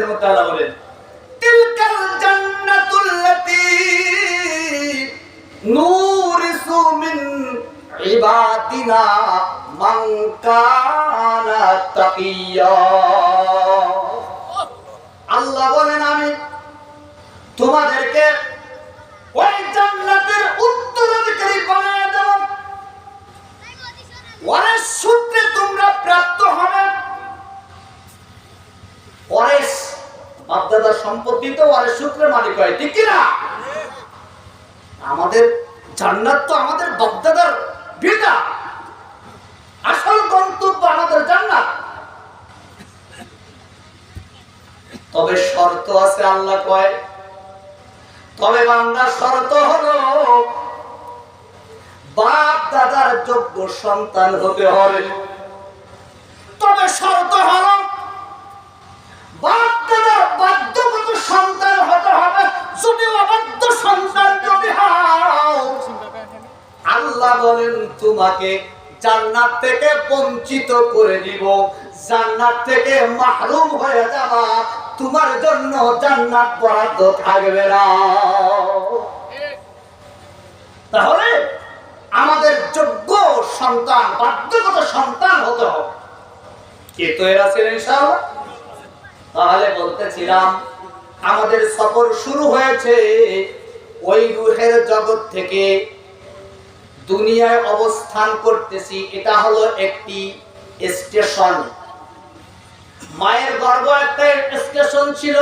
আয়াতের মধ্যে আল্লাহ বলেন তিলকাল জান্নাতুল্লাতী নূরিসু মিন ইবাদিনা মান কানা তাকিয়া। আল্লাহ বলেন আমি তোমাদেরকে ওই জান্নাতের উত্তরাধিকারী বানায় দেব, ওয়ারিস সূত্রে তোমরা প্রাপ্ত হবে। ওয়ারিস বাপদাদার সম্পত্তি তো ওয়ারিস সূত্রে মালিক হয়, ঠিক কি না? আমাদের জান্নাত তো আমাদের বাপদাদার ভিটা, আসল গন্তব্য আমাদের জান্নাত। তবে শর্ত আছে, আল্লাহ কয় তবে বান্দা শর্ত হলো বাপ দাদার যোগ্য সন্তান হতে হবে। তবে শর্ত হলো বাপ দাদার বাধ্যগত সন্তান হতে হবে। যদি অবাধ্য সন্তান যদি হও, আল্লাহ বলেন তোমাকে জান্নাত থেকে বঞ্চিত করে দিব, জান্নাত থেকে মাহরুম হয়ে যাবা, তোমার জন্য জান্নাত বরাদ্দ থাকবে না। তাহলে আমাদের যোগ্য সন্তান, বাধ্যগত সন্তান হতে হবে। কে তৈরি আছেন ইনশাআল্লাহ? তাহলে বলতেছিলাম আমাদের সফর শুরু হয়েছে ওই রূহের জগৎ থেকে। দুনিয়ায় অবস্থান করতেছি, এটা হলো একটি স্টেশন। মায়ের গর্ভ একটা স্টেশন ছিল।